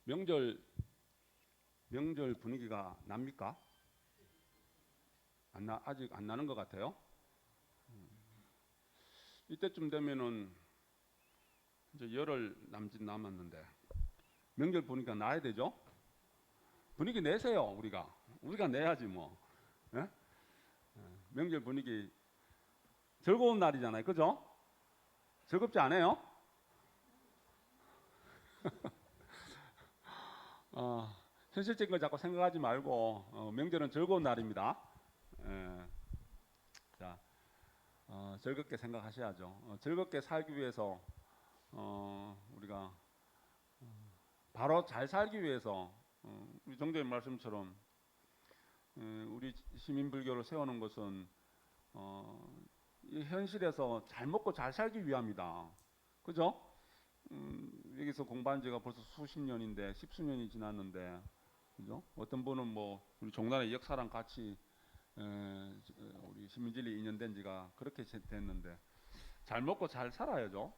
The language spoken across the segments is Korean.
명절 명절 분위기가 납니까? 아직 안 나는 것 같아요. 이때쯤 되면은 이제 열흘 남짓 남았는데 명절 분위기가 나야 되죠. 분위기 내세요. 우리가 내야지 뭐. 예? 명절 분위기 즐거운 날이잖아요. 그죠? 즐겁지 않아요? 현실적인 걸 자꾸 생각하지 말고 명절은 즐거운 날입니다. 예, 자, 즐겁게 생각하셔야죠. 즐겁게 살기 위해서 우리가 바로 잘 살기 위해서 우리 정도의 말씀처럼 우리 시민불교를 세우는 것은 이 현실에서 잘 먹고 잘 살기 위함이다. 그죠? 여기서 공부한 지가 벌써 수십 년인데 십수년이 지났는데 그죠? 어떤 분은 뭐 우리 종단의 역사랑 같이 우리 시민진리 2년 된 지가 그렇게 됐는데 잘 먹고 잘 살아야죠.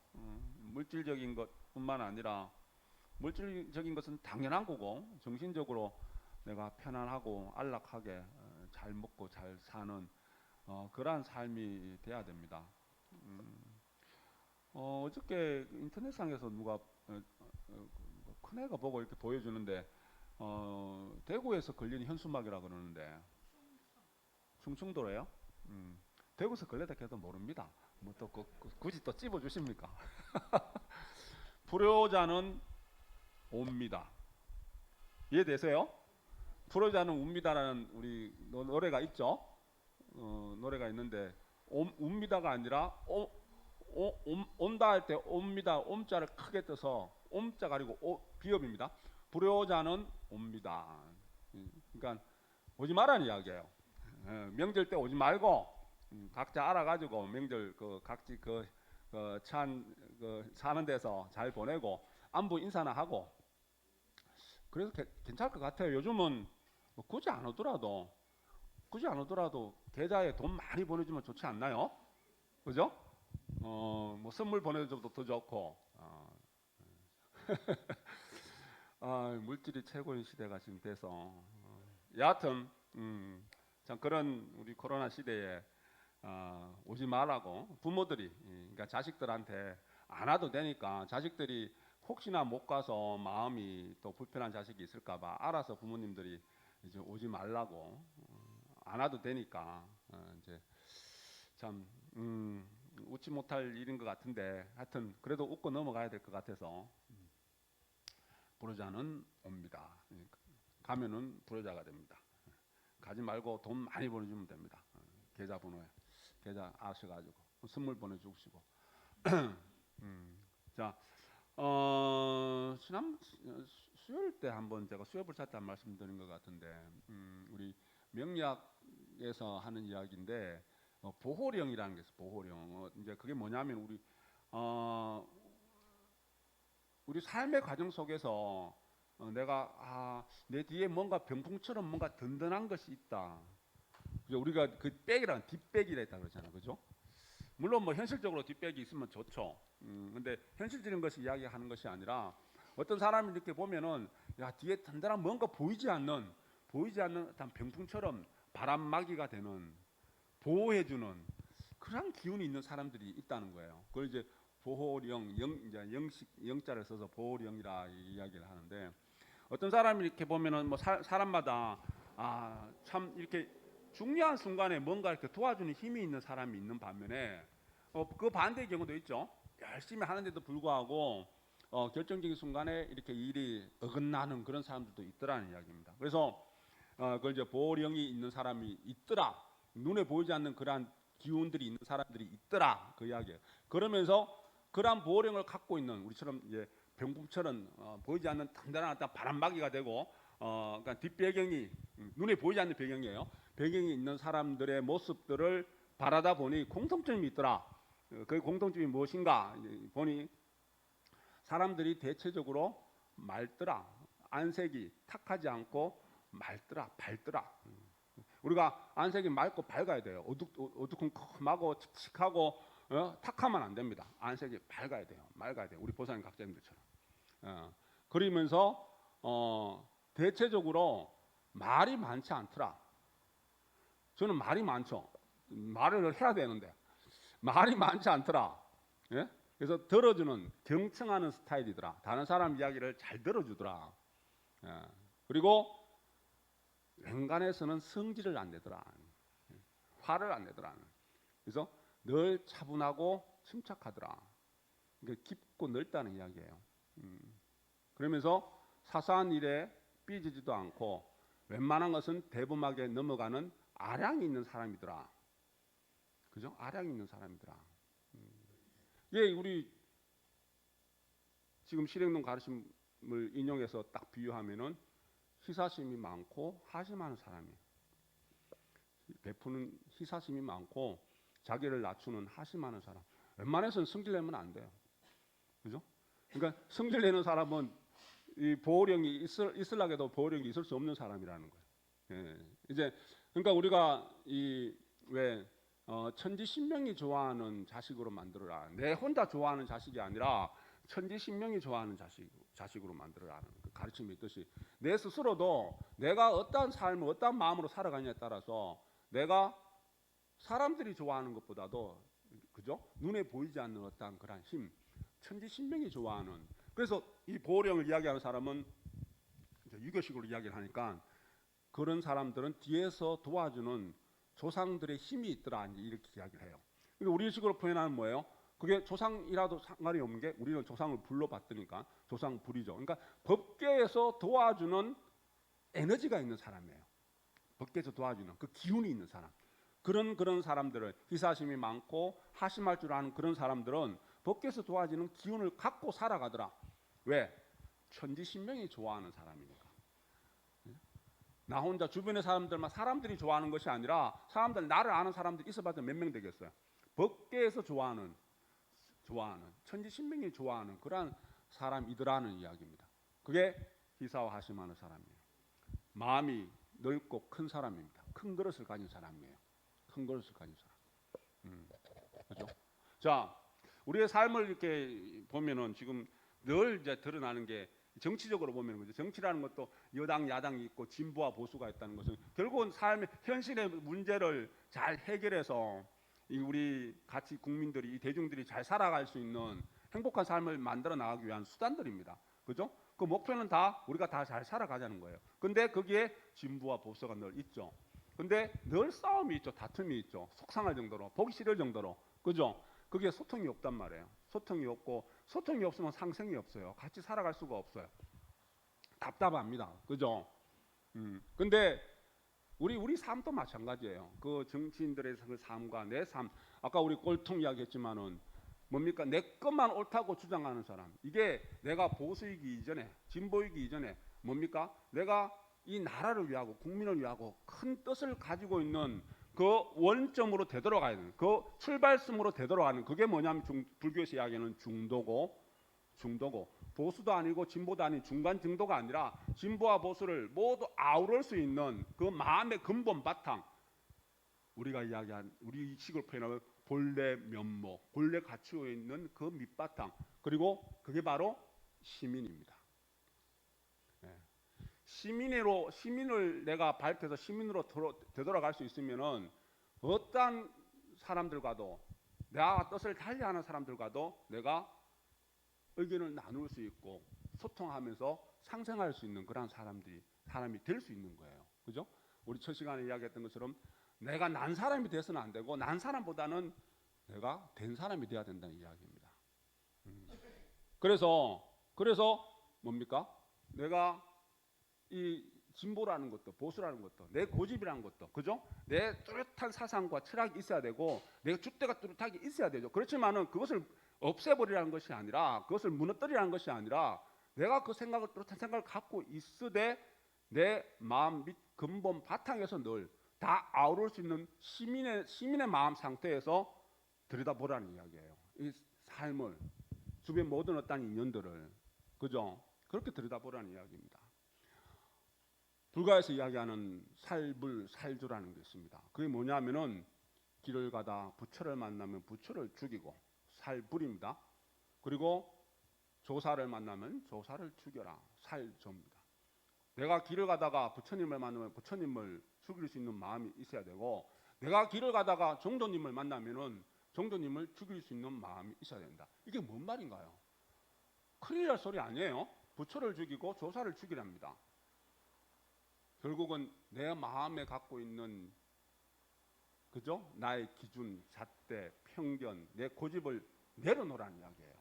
물질적인 것뿐만 아니라 물질적인 것은 당연한 거고 정신적으로 내가 편안하고 안락하게 잘 먹고 잘 사는 그러한 삶이 돼야 됩니다. 어저께 인터넷상에서 누가 큰 애가 보고 이렇게 보여주는데 대구에서 걸린 현수막이라 그러는데 충청도래요? 대구에서 걸렸다 해도 모릅니다. 뭐 또 굳이 또 찝어 주십니까? 불효자는 옵니다. 이해되세요? 불효자는 웁니다라는 우리 노래가 있죠. 노래가 있는데 웁니다가 아니라 온다 할 때 옵니다. 옴자를 크게 떠서 옴자가 아니고 비읍입니다. 불효자는 옵니다. 그러니까 오지 말라는 이야기예요. 명절 때 오지 말고 각자 알아가지고 명절 각지 사는 데서 잘 보내고 안부 인사나 하고 그래서 괜찮을 것 같아요. 요즘은 뭐 굳이 안 오더라도 계좌에 돈 많이 보내주면 좋지 않나요? 그죠? 뭐 선물 보내줘도 더 좋고 물질이 최고인 시대가 지금 돼서 여하튼 참 그런 우리 코로나 시대에 오지 말라고 부모들이 그러니까 자식들한테 안 와도 되니까 자식들이 혹시나 못 가서 마음이 또 불편한 자식이 있을까봐 알아서 부모님들이 이제 오지 말라고 안 와도 되니까 이제 참 웃지 못할 일인 것 같은데 하여튼 그래도 웃고 넘어가야 될 것 같아서 불효자는 옵니다. 가면은 불효자가 됩니다. 가지 말고 돈 많이 보내주면 됩니다. 계좌번호에 계좌 아셔가지고 선물 보내주시고 자 지난 수요일 때 한번 제가 수요불사 때 말씀드린 것 같은데 우리 명리학에서 하는 이야기인데 보호령이라는 게 있어요. 보호령 이제 그게 뭐냐면 우리 삶의 과정 속에서 내가 내 뒤에 뭔가 병풍처럼 뭔가 든든한 것이 있다. 그죠? 우리가 그 백이랑 뒷백이라 했다 그러잖아요. 그죠? 물론 뭐 현실적으로 뒷백이 있으면 좋죠. 근데 현실적인 것이 이야기하는 것이 아니라 어떤 사람이 이렇게 보면은 야 뒤에 든든한 뭔가 보이지 않는 어떤 병풍처럼 바람막이가 되는 보호해주는 그런 기운이 있는 사람들이 있다는 거예요. 그걸 이제 보호령 이제 영자를 써서 보호령이라 이야기를 하는데 어떤 사람이 이렇게 보면은 뭐 사람마다 참 이렇게 중요한 순간에 뭔가 이렇게 도와주는 힘이 있는 사람이 있는 반면에 그 반대의 경우도 있죠. 열심히 하는데도 불구하고 결정적인 순간에 이렇게 일이 어긋나는 그런 사람들도 있더라는 이야기입니다. 그래서 그걸 이제 보호령이 있는 사람이 있더라. 눈에 보이지 않는 그러한 기운들이 있는 사람들이 있더라. 그 이야기예요. 그러면서 그러한 보호령을 갖고 있는 우리처럼 이제 병풍처럼 보이지 않는 단단한 어떤 바람막이가 되고 그러니까 뒷배경이 눈에 보이지 않는 배경이에요. 배경이 있는 사람들의 모습들을 바라다 보니 공통점이 있더라. 그 공통점이 무엇인가 보니 사람들이 대체적으로 맑더라. 안색이 탁하지 않고 밝더라. 우리가 안색이 맑고 밝아야 돼요. 어두컴컴하고 칙칙하고 탁하면 안 됩니다. 안색이 맑아야 돼요. 우리 보살님 각자님들처럼. 그러면서 대체적으로 말이 많지 않더라. 저는 말이 많죠. 말을 해야 되는데 말이 많지 않더라. 예? 그래서 들어주는 경청하는 스타일이더라. 다른 사람 이야기를 잘 들어주더라. 예. 그리고 웬간해서는 성질을 안 내더라. 화를 안 내더라. 그래서 늘 차분하고 침착하더라. 그러니까 깊고 넓다는 이야기예요. 그러면서 사소한 일에 삐지지도 않고 웬만한 것은 대범하게 넘어가는 아량이 있는 사람이더라. 그죠? 아량이 있는 사람이더라. 예, 우리 지금 실행론 가르침을 인용해서 딱 비유하면은 희사심이 많고 하심하는 사람이에요. 베푸는 희사심이 많고 자기를 낮추는 하심하는 사람. 웬만해서는 성질내면 안 돼요. 그죠? 그러니까 성질내는 사람은 이 보호령이 있으려고 보호령이 있을 수 없는 사람이라는 거예요. 예. 이제 그러니까 우리가 이왜 천지신명이 좋아하는 자식으로 만들어라. 내 혼자 좋아하는 자식이 아니라 천지신명이 좋아하는 자식으로 만들어라는 그 가르침이 있듯이 내 스스로도 내가 어떠한 삶을 어떠한 마음으로 살아가냐에 따라서 내가 사람들이 좋아하는 것보다도 그죠? 눈에 보이지 않는 어떠한 그런 힘, 천지신명이 좋아하는. 그래서 이 보호령을 이야기하는 사람은 유교식으로 이야기를 하니까 그런 사람들은 뒤에서 도와주는 조상들의 힘이 있더라 이렇게 이야기를 해요. 근데 우리식으로 표현하는 뭐예요? 그게 조상이라도 상관이 없는 게 우리는 조상을 불러봤으니까 조상 불이죠. 그러니까 법계에서 도와주는 에너지가 있는 사람이에요. 법계에서 도와주는 그 기운이 있는 사람. 그런 사람들을 희사심이 많고 하심할 줄 아는 그런 사람들은 법계에서 도와주는 기운을 갖고 살아가더라. 왜? 천지신명이 좋아하는 사람이니까. 나 혼자 주변의 사람들만 사람들이 좋아하는 것이 아니라 사람들 나를 아는 사람들이 있어봐도 몇 명 되겠어요. 법계에서 좋아하는 천지신명이 좋아하는 그러한 사람이더라는 이야기입니다. 그게 희사와 하심하는 사람이에요. 마음이 넓고 큰 사람입니다. 큰 그릇을 가진 사람이에요. 큰 그릇을 가진 사람. 그죠? 자, 우리의 삶을 이렇게 보면은 지금 늘 이제 드러나는 게 정치적으로 보면 그죠. 정치라는 것도 여당 야당이 있고 진보와 보수가 있다는 것은 결국은 삶의 현실의 문제를 잘 해결해서 우리 같이 국민들이 대중들이 잘 살아갈 수 있는 행복한 삶을 만들어 나가기 위한 수단들입니다. 그죠? 그 목표는 다 우리가 다 잘 살아가자는 거예요. 근데 거기에 진보와 보수가 늘 있죠. 근데 늘 싸움이 있죠. 다툼이 있죠. 속상할 정도로 보기 싫을 정도로. 그죠? 그게 소통이 없단 말이에요. 소통이 없고 소통이 없으면 상생이 없어요. 같이 살아갈 수가 없어요. 답답합니다. 그죠? 근데 우리 삶도 마찬가지예요. 그 정치인들의 그 삶과 내 삶. 아까 우리 꼴통 이야기했지만은 뭡니까? 내 것만 옳다고 주장하는 사람. 이게 내가 보수이기 이전에 진보이기 이전에 뭡니까? 내가 이 나라를 위하고 국민을 위하고 큰 뜻을 가지고 있는 그 원점으로 되돌아가야 되는 그 출발점으로 되돌아가는 그게 뭐냐면 불교에서 이야기하는 중도고 보수도 아니고 진보도 아닌 중간 정도가 아니라 진보와 보수를 모두 아우를 수 있는 그 마음의 근본 바탕 우리가 이야기한 우리 식으로 표현하면 본래 면목 본래 갖추어 있는 그 밑바탕 그리고 그게 바로 시민입니다. 시민을 내가 발표해서 시민으로 되돌아갈 수 있으면은 어떠한 사람들과도 나와 뜻을 달리하는 사람들과도 내가 의견을 나눌 수 있고 소통하면서 상생할 수 있는 그런 사람이 될 수 있는 거예요. 그죠? 우리 첫 시간에 이야기했던 것처럼 내가 난 사람이 돼서는 안 되고 난 사람보다는 내가 된 사람이 돼야 된다는 이야기입니다. 그래서 뭡니까? 내가 이 진보라는 것도 보수라는 것도 내 고집이라는 것도 그죠? 내 뚜렷한 사상과 철학이 있어야 되고 내 줏대가 뚜렷하게 있어야 되죠. 그렇지만은 그것을 없애버리라는 것이 아니라 그것을 무너뜨리라는 것이 아니라 내가 그 생각을 뚜렷한 생각을 갖고 있으되 내 마음 밑 근본 바탕에서 늘 다 아우를 수 있는 시민의 마음 상태에서 들여다보라는 이야기예요. 이 삶을 주변 모든 어떤 인연들을 그죠? 그렇게 들여다보라는 이야기입니다. 불가에서 이야기하는 살주라는 게 있습니다. 그게 뭐냐면은 길을 가다 부처를 만나면 부처를 죽이고 살불입니다. 그리고 조사를 만나면 조사를 죽여라 살조입니다. 내가 길을 가다가 부처님을 만나면 부처님을 죽일 수 있는 마음이 있어야 되고, 내가 길을 가다가 종도님을 만나면은 종도님을 죽일 수 있는 마음이 있어야 된다. 이게 뭔 말인가요? 큰일 날 소리 아니에요? 부처를 죽이고 조사를 죽이랍니다. 결국은 내 마음에 갖고 있는, 그죠? 나의 기준, 잣대, 편견, 내 고집을 내려놓으라는 이야기예요.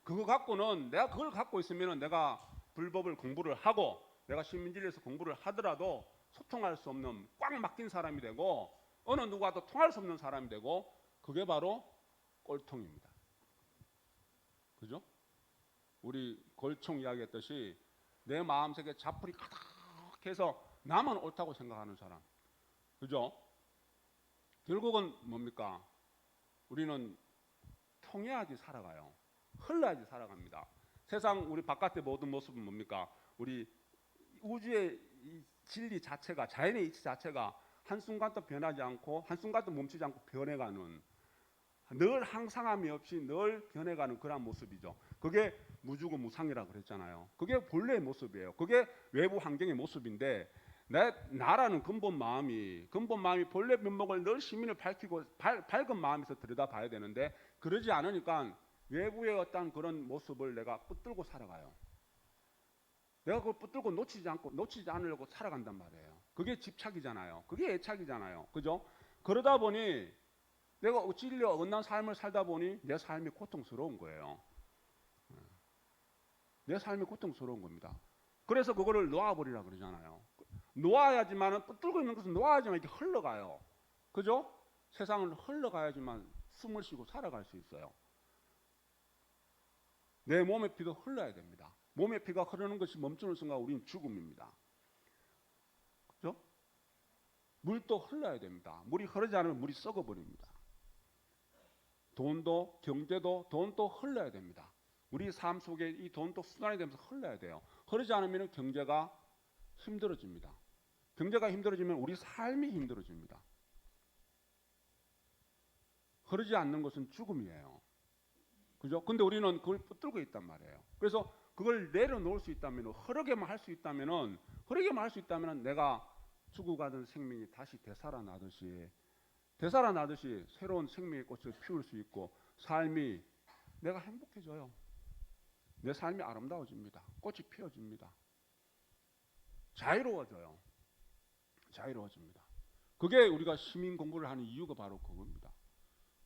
그거 갖고는, 내가 그걸 갖고 있으면 내가 불법을 공부를 하고 내가 신민진리에서 공부를 하더라도 소통할 수 없는 꽉 막힌 사람이 되고, 어느 누구와도 통할 수 없는 사람이 되고, 그게 바로 꼴통입니다. 그죠? 우리 골총 이야기했듯이 내 마음속에 자풀이 가득해서 나만 옳다고 생각하는 사람, 그죠? 결국은 뭡니까? 우리는 통해야지 살아가요. 흘러야지 살아갑니다. 세상 우리 바깥의 모든 모습은 뭡니까? 우리 우주의 이 진리 자체가, 자연의 이치 자체가 한순간도 변하지 않고 한순간도 멈추지 않고 변해가는, 늘 항상함이 없이 늘 변해가는 그런 모습이죠. 그게 무주고 무상이라고 그랬잖아요. 그게 본래의 모습이에요. 그게 외부 환경의 모습인데, 나라는 근본 마음이 본래 면목을 늘 시민을 밝히고 밝은 마음에서 들여다봐야 되는데, 그러지 않으니까 외부의 어떤 그런 모습을 내가 붙들고 살아가요. 내가 그걸 붙들고 놓치지 않으려고 살아간단 말이에요. 그게 집착이잖아요. 그게 애착이잖아요. 그죠? 그러다 보니 내가 어찌려 어긋난 삶을 살다 보니 내 삶이 고통스러운 거예요. 내 삶이 고통스러운 겁니다. 그래서 그거를 놓아버리라 그러잖아요. 놓아야지만은, 붙들고 있는 것은 놓아야지만 이렇게 흘러가요. 그죠? 세상을 흘러가야지만 숨을 쉬고 살아갈 수 있어요. 내 몸의 피도 흘러야 됩니다. 몸의 피가 흐르는 것이 멈추는 순간 우리는 죽음입니다. 그죠? 물도 흘러야 됩니다. 물이 흐르지 않으면 물이 썩어버립니다. 돈도, 경제도, 돈도 흘러야 됩니다. 우리 삶 속에 이 돈도 순환이 되면서 흘러야 돼요. 흐르지 않으면 경제가 힘들어집니다. 경제가 힘들어지면 우리 삶이 힘들어집니다. 흐르지 않는 것은 죽음이에요. 그죠? 근데 우리는 그걸 붙들고 있단 말이에요. 그래서 그걸 내려놓을 수 있다면, 흐르게만 할 수 있다면, 내가 죽어가던 생명이 다시 되살아나듯이 새로운 생명의 꽃을 피울 수 있고, 삶이, 내가 행복해져요. 내 삶이 아름다워집니다. 꽃이 피어집니다. 자유로워져요. 자유로워집니다. 그게 우리가 시민 공부를 하는 이유가 바로 그겁니다.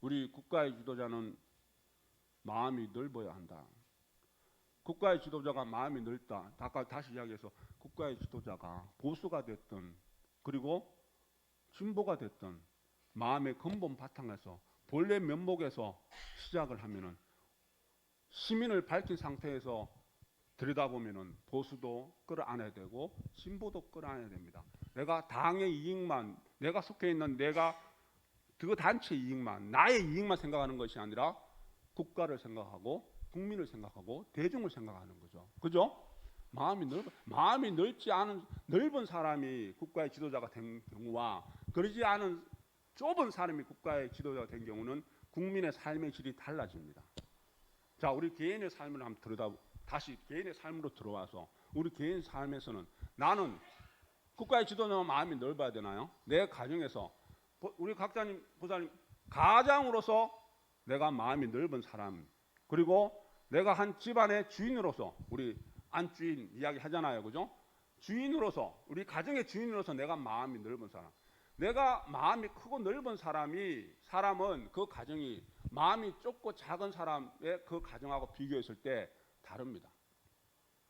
우리 국가의 지도자는 마음이 넓어야 한다. 국가의 지도자가 마음이 넓다. 아까 다시 이야기해서 국가의 지도자가 보수가 됐든 그리고 진보가 됐든 마음의 근본 바탕에서 본래 면목에서 시작을 하면은, 시민을 밝힌 상태에서 들여다보면은 보수도 끌어안아야 되고 진보도 끌어안아야 됩니다. 내가 당의 이익만, 내가 속해 있는 내가 그 단체 이익만, 나의 이익만 생각하는 것이 아니라 국가를 생각하고 국민을 생각하고 대중을 생각하는 거죠. 그죠? 마음이 넓지 않은 넓은 사람이 국가의 지도자가 된 경우와 그러지 않은 좁은 사람이 국가의 지도자가 된 경우는 국민의 삶의 질이 달라집니다. 자, 우리 개인의 삶을 한번 다시 개인의 삶으로 들어와서 우리 개인 삶에서는 나는 국가의 지도자만 마음이 넓어야 되나요? 내 가정에서 우리 각자님, 보사님 가장으로서 내가 마음이 넓은 사람, 그리고 내가 한 집안의 주인으로서, 우리 안주인 이야기 하잖아요. 그죠? 주인으로서, 우리 가정의 주인으로서 내가 마음이 넓은 사람. 내가 마음이 크고 넓은 사람은 그 가정이 마음이 좁고 작은 사람의 그 가정하고 비교했을 때 다릅니다.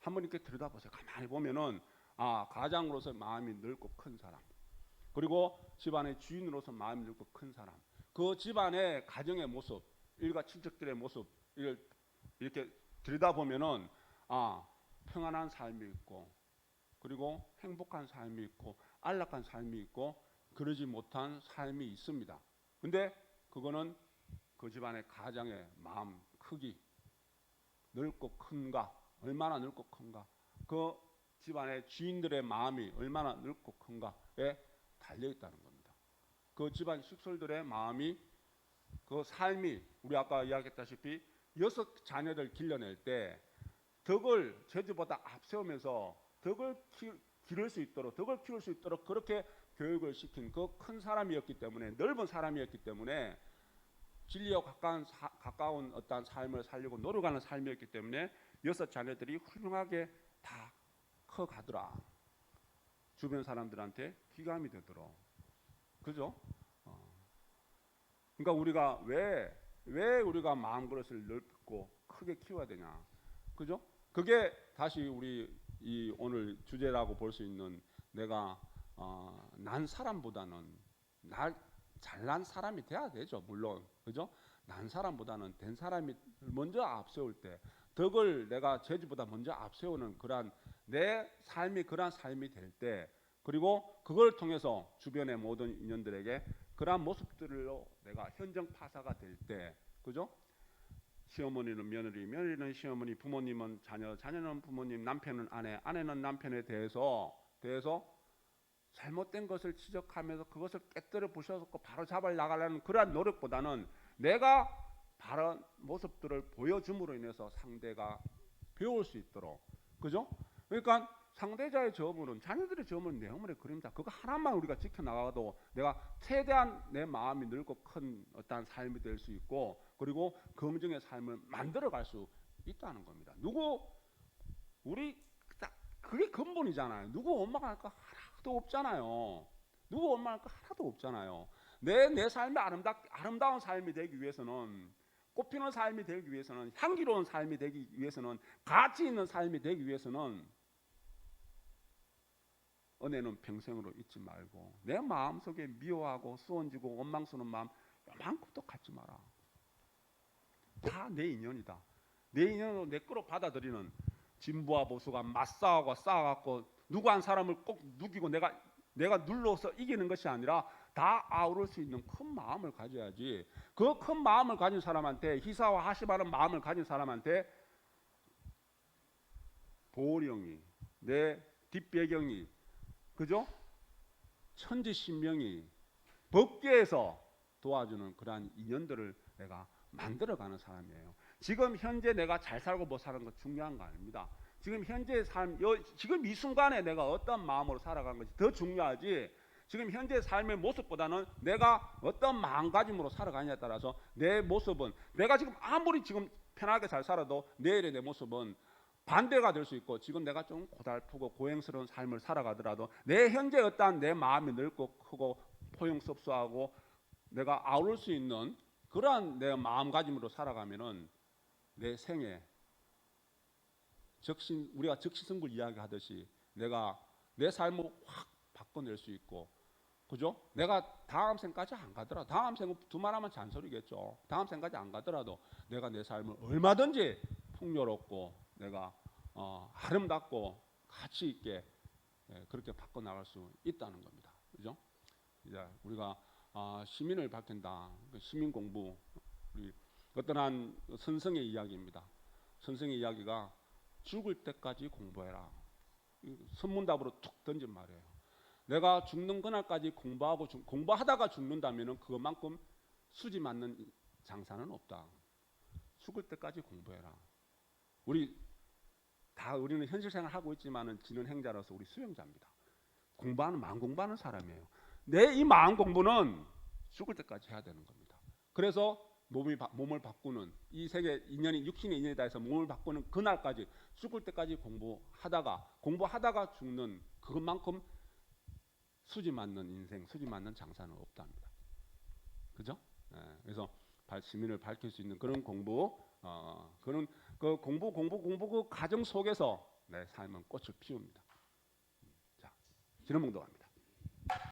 한번 이렇게 들여다보세요. 가만히 보면은, 가장으로서 마음이 넓고 큰 사람, 그리고 집안의 주인으로서 마음이 넓고 큰 사람, 그 집안의 가정의 모습, 일가 친척들의 모습, 이렇게 들여다보면은, 평안한 삶이 있고, 그리고 행복한 삶이 있고, 안락한 삶이 있고, 그러지 못한 삶이 있습니다. 근데 그거는 그 집안의 가장의 마음 크기, 넓고 큰가, 얼마나 넓고 큰가, 그 집안의 주인들의 마음이 얼마나 넓고 큰가에 달려있다는 겁니다. 그 집안 식솔들의 마음이, 그 삶이, 우리 아까 이야기했다시피 6 자녀들 길러낼 때 덕을 제주보다 앞세우면서 기를 수 있도록, 덕을 키울 수 있도록 그렇게 교육을 시킨 그 큰 사람이었기 때문에, 넓은 사람이었기 때문에, 진리와 가까운 어떤 삶을 살려고 노력하는 삶이었기 때문에 6 자녀들이 훌륭하게 다 커가더라. 주변 사람들한테 귀감이 되도록. 그죠? 그러니까 우리가 왜 우리가 마음그릇을 넓고 크게 키워야 되냐? 그죠? 그게 다시 우리 이 오늘 주제라고 볼 수 있는, 내가 난 사람보다는 잘난 사람이 돼야 되죠. 물론. 그죠? 난 사람보다는 된 사람이 먼저 앞세울 때, 덕을 내가 제주보다 먼저 앞세우는 그러한 내 삶이 그러한 삶이 될 때, 그리고 그걸 통해서 주변의 모든 인연들에게 그러한 모습들로 내가 현정파사가 될 때, 그죠? 시어머니는 며느리, 며느리는 시어머니, 부모님은 자녀, 자녀는 부모님, 남편은 아내, 아내는 남편에 대해서 잘못된 것을 지적하면서 그것을 깨뜨려 부셔서 바로 잡아 나가려는 그러한 노력보다는 내가 바른 모습들을 보여줌으로 인해서 상대가 배울 수 있도록. 그죠? 그러니까 상대자의 저물은, 자녀들의 저물은 내 어머니의 그림자. 그거 하나만 우리가 지켜나가도 내가 최대한 내 마음이 넓고 큰 어떤 삶이 될 수 있고, 그리고 검증의 삶을 만들어갈 수 있다는 겁니다. 우리 그게 근본이잖아요. 누구 원망할 거 하나도 없잖아요. 누구 원망할 거 하나도 없잖아요. 내 삶이 아름다운 삶이 되기 위해서는, 꽃피는 삶이 되기 위해서는, 향기로운 삶이 되기 위해서는, 가치 있는 삶이 되기 위해서는 은혜는 평생으로 잊지 말고 내 마음속에 미워하고 수원지고 원망스러운 마음 요만큼도 갖지 마라. 다 내 인연이다. 내 인연으로 내 거로 받아들이는, 진부와 보수가 맞싸우고 싸워갖고 누구 한 사람을 꼭 누기고 내가 눌러서 이기는 것이 아니라 다 아우를 수 있는 큰 마음을 가져야지. 그 큰 마음을 가진 사람한테, 희사와 하시바는 마음을 가진 사람한테 보령이, 내 뒷배경이, 그죠? 천지신명이, 법계에서 도와주는 그러한 인연들을 내가 만들어가는 사람이에요. 지금 현재 내가 잘 살고 못 사는 건 중요한 거 아닙니다. 지금 현재의 삶, 지금 이 순간에 내가 어떤 마음으로 살아가는 것이 더 중요하지, 지금 현재 삶의 모습보다는 내가 어떤 마음가짐으로 살아가느냐에 따라서 내 모습은, 내가 지금 아무리 지금 편하게 잘 살아도 내일의 내 모습은 반대가 될 수 있고, 지금 내가 좀 고달프고 고행스러운 삶을 살아가더라도 내 현재 어떠한 내 마음이 넓고 크고 포용섭수하고 내가 아우를 수 있는 그러한 내 마음가짐으로 살아가면은 내 생에 우리가 적시승불 이야기하듯이 내가 내 삶을 확 바꿔낼 수 있고, 그죠? 내가 다음 생까지 안 가더라도, 다음 생은 두말하면 잔소리겠죠. 다음 생까지 안 가더라도 내가 내 삶을 얼마든지 풍요롭고 내가 아름답고 가치 있게 그렇게 바꿔 나갈 수 있다는 겁니다. 그죠? 이제 우리가 시민을 밝힌다. 시민 공부, 우리 어떠한 선성의 이야기입니다. 선성의 이야기가 죽을 때까지 공부해라. 선문답으로 툭 던진 말이에요. 내가 죽는 그날까지 공부하다가 죽는다면은 그것만큼 수지 맞는 장사는 없다. 죽을 때까지 공부해라. 우리는 현실 생활 하고 있지만은 지는 행자로서 우리 수행자입니다. 마음 공부하는 사람이에요. 내 이 마음 공부는 죽을 때까지 해야 되는 겁니다. 그래서 몸을 바꾸는, 이 세계 인연이 육신의 인연이다 해서 몸을 바꾸는 그날까지, 죽을 때까지 공부하다가 죽는 그것만큼 수지 맞는 인생, 수지 맞는 장사는 없답니다. 그죠? 그래서 시민을 밝힐 수 있는 그런 공부, 그런 그 공부 그 과정 속에서 내 삶은 꽃을 피웁니다. 자, 기름 봉독합니다.